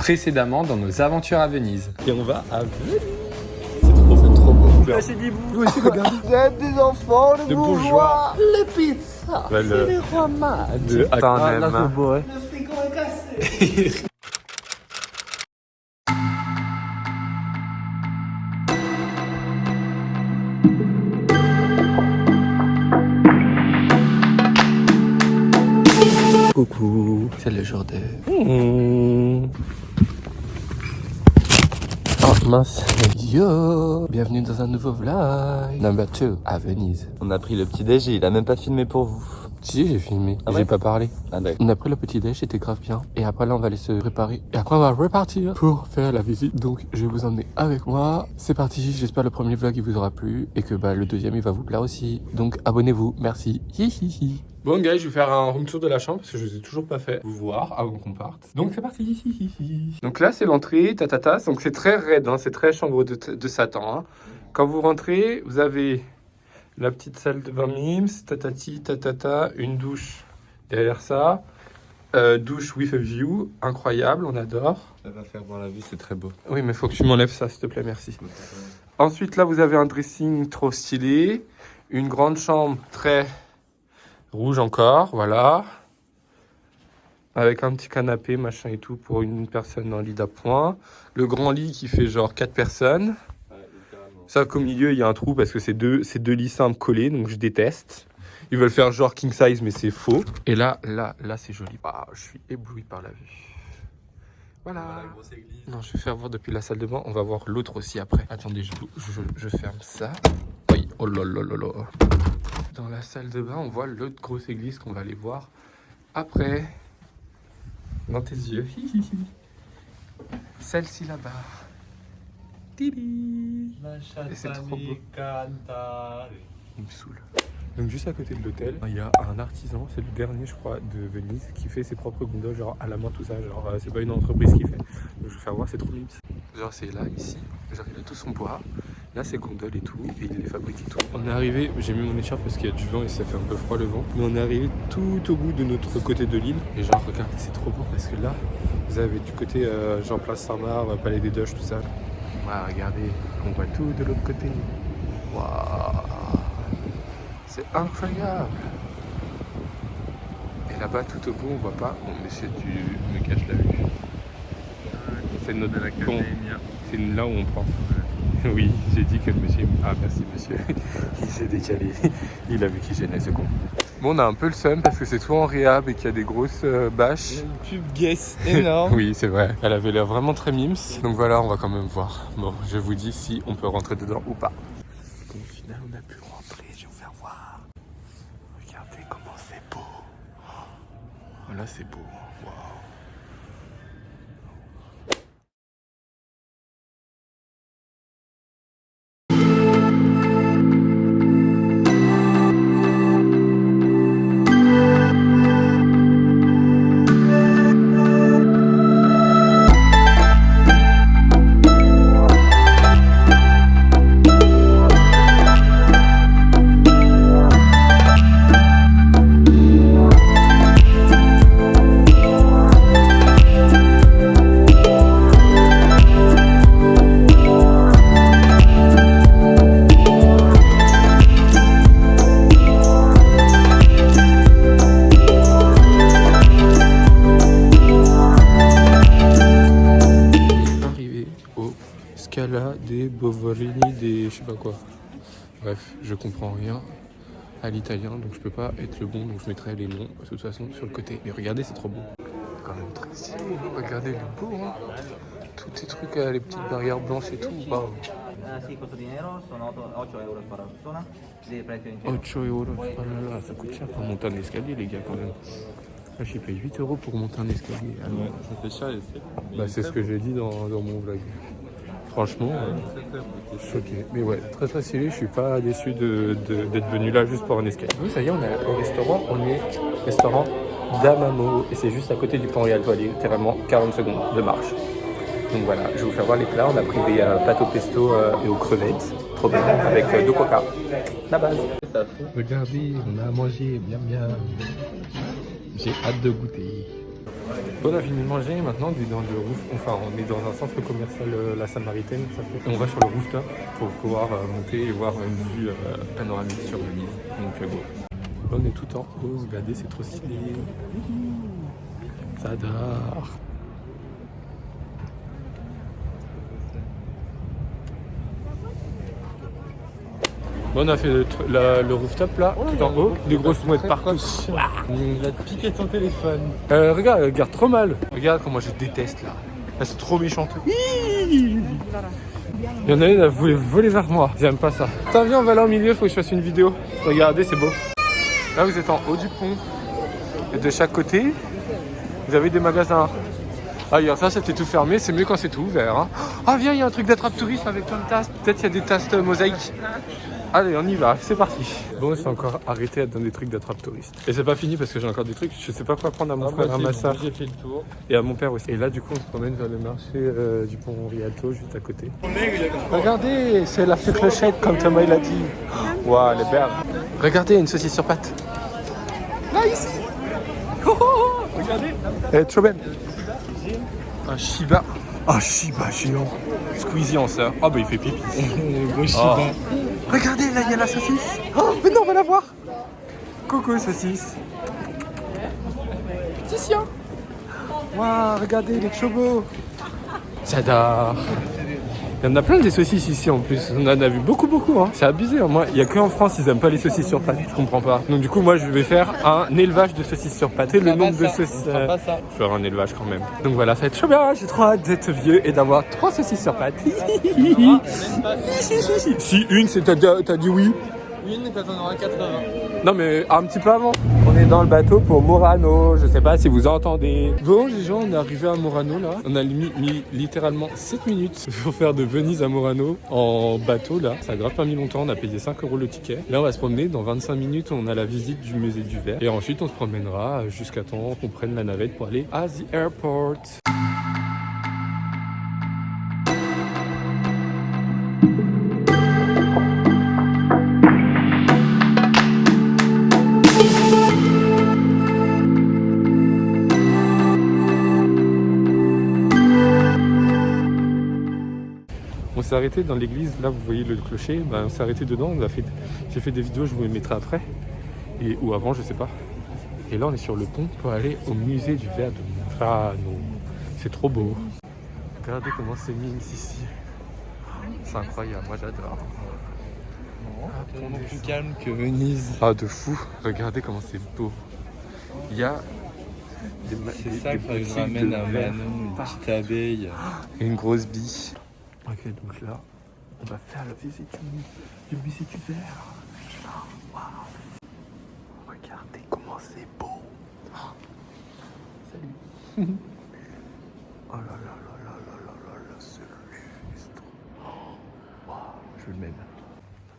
Précédemment dans nos aventures à Venise. Et on va à Venise. C'est trop beau. Lâchez des bouts. Vous aussi, regardez. Vous êtes des enfants, De bourgeois. Les pizzas. Ouais, C'est les rois mages. De Ah, là, c'est beau, hein. Le frigo est cassé. Coucou, c'est le jour de... Oh mince. Yo, bienvenue dans un nouveau vlog. Number 2 à Venise. On a pris le petit déj et il a même pas filmé pour vous. Si, j'ai filmé. Ah ouais? J'ai pas parlé. Ah d'accord. On a pris le petit déj, c'était grave bien. Et après là, on va aller se préparer. Et après, on va repartir pour faire la visite. Donc, je vais vous emmener avec moi. C'est parti. J'espère le premier vlog il vous aura plu et que le deuxième il va vous plaire aussi. Donc, abonnez-vous. Merci. Hihihi. Bon guys, je vais faire un room tour de la chambre parce que je ne vous ai toujours pas fait vous voir avant qu'on parte. Donc c'est parti. Donc là c'est l'entrée, tatata. Donc c'est très raide, hein, c'est très chambre de Satan. Hein. Quand vous rentrez, vous avez la petite salle de bain mims, tatati, tatata, une douche derrière ça. Douche with a view, incroyable, on adore. Ça va faire voir la vue, c'est très beau. Oui mais faut que tu m'enlèves ça s'il te plaît, merci. Ensuite là vous avez un dressing trop stylé, une grande chambre très... rouge encore, voilà. Avec un petit canapé, machin et tout, pour une personne en lit d'appoint. Le grand lit qui fait genre 4 personnes. Sauf qu'au milieu, il y a un trou parce que c'est deux lits simples collés, donc je déteste. Ils veulent faire genre king size, mais c'est faux. Et là, c'est joli. Waouh, je suis ébloui par la vue. Voilà. Non, je vais faire voir depuis la salle de bain. On va voir l'autre aussi après. Attendez, je ferme ça. Oui, oh là là là là. Dans la salle de bain, on voit l'autre grosse église qu'on va aller voir après. Dans tes yeux. Celle-ci là-bas. Tibi. Et c'est trop beau. Il me saoule. Donc juste à côté de l'hôtel, il y a un artisan, c'est le dernier je crois de Venise, qui fait ses propres gondoles, genre à la main tout ça, genre c'est pas une entreprise qui fait. Donc je vais faire voir, c'est trop mignon. Genre c'est là, ici, genre il a tout son bois. Là c'est gondole et tout, et il les fabrique et tout. On est arrivé, j'ai mis mon écharpe parce qu'il y a du vent et ça fait un peu froid le vent. Mais on est arrivé tout au bout de notre côté de l'île. Et genre regardez, c'est trop beau parce que là, vous avez du côté genre place Saint-Marc, Palais des Doges, tout ça. Waouh, regardez, on voit tout de l'autre côté. Waouh, c'est incroyable. Et là-bas tout au bout, on voit pas. Bon, monsieur, tu me caches la vue. C'est notre pont. C'est là où on prend. Oui, j'ai dit que le monsieur... Ah, merci monsieur. Il s'est décalé. Il a vu qu'il gênait ce con. Bon, on a un peu le seum parce que c'est tout en réhab et qu'il y a des grosses bâches. Une pub Guess énorme. Oui, c'est vrai. Elle avait l'air vraiment très mimes. Donc voilà, on va quand même voir. Bon, je vous dis si on peut rentrer dedans ou pas. Donc, au final, on a pu rentrer. Je vais vous faire voir. Regardez comment c'est beau. Oh, là, c'est beau. Waouh. Des Bovarini, des je sais pas quoi. Bref, je comprends rien à l'italien, donc je peux pas être le bon, donc je mettrai les noms de toute façon sur le côté. Mais regardez, c'est trop beau. Quand même très stylé. Regardez le beau, hein. Tous ces trucs, les petites barrières blanches et tout. Waouh. 8 €. Oh là là, ça coûte cher pour monter un escalier, les gars, quand même. Là, j'ai payé 8 € pour monter un escalier. Alors, Ouais, ça fait cher l'escalier. bah, c'est ce que j'ai dit dans mon vlog. Franchement, choqué. Mais ouais, très très stylé. Je suis pas déçu d'être venu là juste pour un escalier. Oui, ça y est, on est au restaurant. On est au restaurant Damamo. Et c'est juste à côté du Pont Rialto, littéralement 40 secondes de marche. Donc voilà, je vais vous faire voir les plats. On a pris des pâtes au pesto et aux crevettes. Trop bien. Avec deux coca. La base. Regardez, on a à manger. Bien. J'ai hâte de goûter. On a fini de manger, maintenant on est dans le roof, enfin on est dans un centre commercial La Samaritaine, ça fait. Et on va sur le rooftop pour pouvoir monter et voir une vue panoramique sur Venise. Donc bon. Là, on est tout en haut, regardez, c'est trop stylé. Ça adore. Bon, on a fait le rooftop là, tout en haut, des grosses mouettes partout. Il va te piquer ton téléphone. Regarde, trop mal. Regarde comment je déteste là. Là, c'est trop méchante. Il y en a une, elle voulait voler vers moi. J'aime pas ça. Attends, viens, on va là au milieu, faut que je fasse une vidéo. Regardez, c'est beau. Là, vous êtes en haut du pont. Et de chaque côté, vous avez des magasins. Ah, hier, ça, c'était tout fermé. C'est mieux quand c'est tout ouvert. Hein. Ah, viens, il y a un truc d'attrape-touriste avec plein de tasses. Peut-être qu'il y a des tasses mosaïques. Allez, on y va, c'est parti. Bon, c'est encore arrêté dans des trucs d'attrape-touristes. Et c'est pas fini parce que j'ai encore des trucs. Je sais pas quoi prendre à mon frère, à ma soeur. J'ai fait le tour. Et à mon père aussi. Et là, du coup, on se promène vers le marché du pont Rialto, juste à côté. Regardez, c'est la clochette, comme Thomas il a dit. Waouh, elle est belle. Regardez, une saucisse sur pattes. Là, ici. Oh, oh, oh, regardez. Elle est trop belle. Un Shiba. Un Shiba géant. Squeezie en sœur. Oh, bah, il fait pipi. Gros Shiba. Regardez, là, il y a la saucisse. Oh, mais non, on va la voir. Coucou, saucisse. Tiens. Waouh, regardez, les chobos. J'adore. Il y en a plein des saucisses ici en plus. On en a vu beaucoup. Hein. C'est abusé. Hein. Moi, il n'y a qu'en France, ils n'aiment pas les saucisses sur pâte. Je comprends pas. Donc, du coup, moi, je vais faire un élevage de saucisses sur pâte. Et le nombre de saucisses. Pas ça. Je vais faire un élevage quand même. Donc voilà, ça va être chaud bien. J'ai trop hâte d'être vieux et d'avoir 3 saucisses sur pâte. Si une, c'est t'as dit oui. Une quand on aura 80. Non mais un petit peu avant. On est dans le bateau pour Murano, je sais pas si vous entendez. Bon les gens, on est arrivé à Murano là. On a mis littéralement 7 minutes pour faire de Venise à Murano en bateau là. Ça a grave pas mis longtemps, on a payé 5 € le ticket. Là on va se promener, dans 25 minutes on a la visite du musée du verre. Et ensuite on se promènera jusqu'à temps qu'on prenne la navette pour aller à the airport. On s'est arrêté dans l'église, là vous voyez le clocher, on s'est arrêté dedans, j'ai fait des vidéos, je vous les mettrai après, ou avant, je sais pas. Et là on est sur le pont pour aller au musée du verre de Murano. C'est trop beau. Regardez comment c'est mignon ici. C'est incroyable, moi j'adore. Tellement plus calme que Venise. Ah de fou, regardez comment c'est beau. Il y a C'est ça que je ramène à Manon, une petite abeille. Et une grosse bille. Ok, donc là, on va faire la visite du musée du verre. Waouh. Regardez comment c'est beau. Salut. Oh là là là là là là là, ce lustre. Waouh, je le mets là.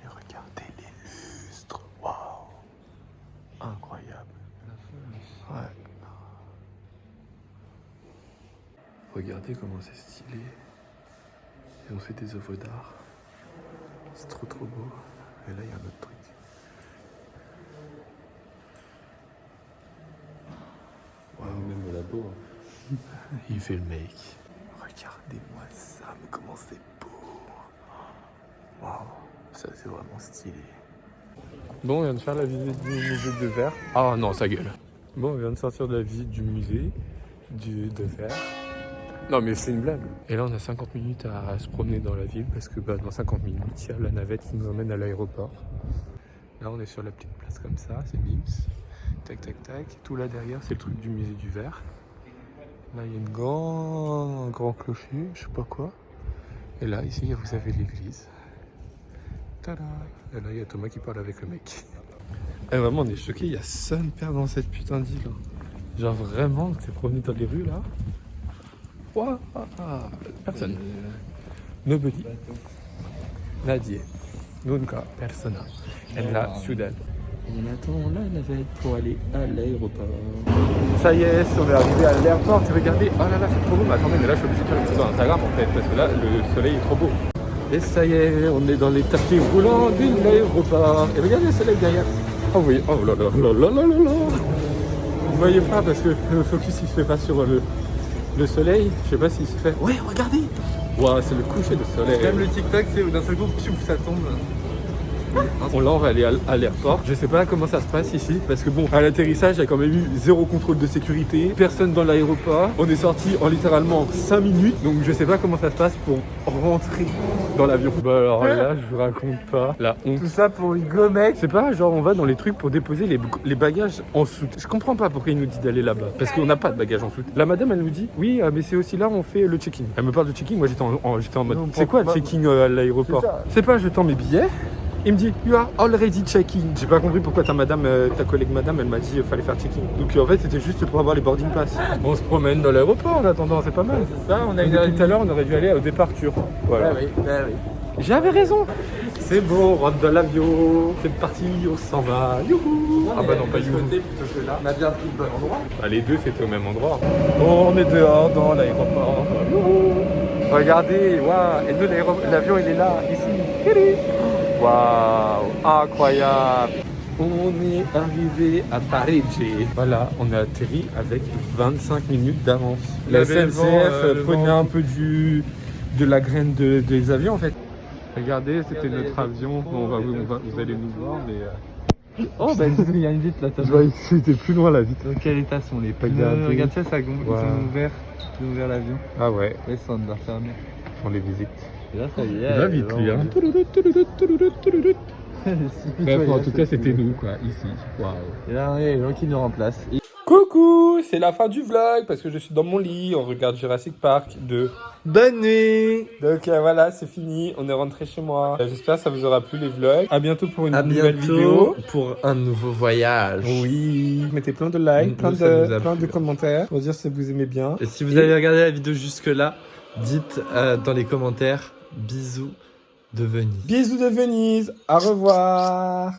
Mais regardez les lustres. Waouh. Incroyable. Ouais. Regardez comment c'est stylé. Et on fait des œuvres d'art. C'est trop beau. Et là il y a un autre truc. Waouh, Même le labo. il fait le mec. Regardez-moi ça, mais comment c'est beau. Waouh, ça c'est vraiment stylé. Bon, on vient de faire la visite du musée de verre. Ah non, sa gueule. Bon, on vient de sortir de la visite du musée de verre. Non mais c'est une blague. Et là on a 50 minutes à se promener dans la ville parce que dans 50 minutes il y a la navette qui nous emmène à l'aéroport. Là on est sur la petite place comme ça, c'est Mims. Tac tac tac. Tout là derrière c'est le truc du musée du verre. Là il y a un grand clocher, je sais pas quoi. Et là ici vous avez l'église. Tada. Et là il y a Thomas qui parle avec le mec. Et vraiment on est choqués, il y a son père dans cette putain d'île. Genre vraiment, tu t'es promené dans les rues là. Wow. Personne. Nobody. Nadie. Nunca. Persona. En la ciudad. Et on attend la navette pour aller à l'aéroport. Ça y est, on est arrivé à l'aéroport. Regardez. Oh là là, c'est trop beau. Mais attendez, mais là, je suis obligé de faire une photo Instagram en fait. Parce que là, le soleil est trop beau. Et ça y est, on est dans les tapis roulants de l'aéroport. Et regardez le soleil derrière. Oh oui. Oh là là là là là là là. voyez pas parce que le focus il se fait pas sur le soleil. Je sais pas s'il se fait. Ouais, regardez. Waouh, c'est le coucher de soleil. Même le TikTok, c'est où d'un seul coup, piouf, ça tombe. Là, on va aller à l'aéroport. Je sais pas comment ça se passe ici, parce que bon, à l'atterrissage, il y a quand même eu 0 contrôle de sécurité, personne dans l'aéroport. On est sorti en littéralement 5 minutes, donc je sais pas comment ça se passe pour rentrer dans l'avion. Bah alors là, je vous raconte pas la honte. Tout ça pour une gommette. C'est pas genre on va dans les trucs pour déposer les bagages en soute. Je comprends pas pourquoi il nous dit d'aller là-bas, parce qu'on n'a pas de bagages en soute. La madame, elle nous dit, oui, mais c'est aussi là où on fait le check-in. Elle me parle de check-in, moi j'étais en mode, c'est quoi le check-in à l'aéroport? C'est pas je tends mes billets. Il me dit, you are already checking. J'ai pas compris pourquoi ta collègue madame, elle m'a dit qu'il fallait faire checking. Donc en fait, c'était juste pour avoir les boarding pass. On se promène dans l'aéroport en attendant, c'est pas mal. C'est ça, on a une heure et Depuis tout à demie. l'heure, on aurait dû aller au départure. Voilà. oui. J'avais raison. C'est bon, on rentre dans l'avion. C'est parti, on s'en va. Youhou. Ah bah non, pas youhou. On a bien pris le bon endroit. Bah, les deux, c'était au même endroit. On est dehors dans l'aéroport. Youhou. Regardez, waouh. Et nous, l'avion, il est là, ici. Waouh, incroyable. On est arrivé à Parigi. Voilà, on a atterri avec 25 minutes d'avance. La avait le SNCF vent, le prenait vent. un peu de la graine des avions en fait. Regardez, c'était notre avion. Bon, vous allez nous voir, mais... Oh, bah il y a une vitre là, t'as Je vois que c'était plus loin la vitre. Dans quel état sont les pneus? Regardez. Regarde ça, ça gonfle. Wow. Ils ont ouvert l'avion. Ah ouais, Ouais, ça, on doit refermer. on les visite. Et là, ça y est. Il va vite lui, hein. Bref, en tout cas, c'était nous, quoi, ici. Waouh. Et là, il y a les gens qui nous remplacent. Coucou, c'est la fin du vlog parce que je suis dans mon lit, on regarde Jurassic Park 2. Bonne nuit. Donc voilà, c'est fini, on est rentré chez moi. J'espère que ça vous aura plu les vlogs. À bientôt pour une nouvelle vidéo. Pour un nouveau voyage. Oui, mettez plein de likes, plein Nous, ça nous a plein plu. de commentaires pour dire si vous aimez bien. Et si vous avez regardé la vidéo jusque-là, dites dans les commentaires bisous de Venise. Bisous de Venise, au revoir.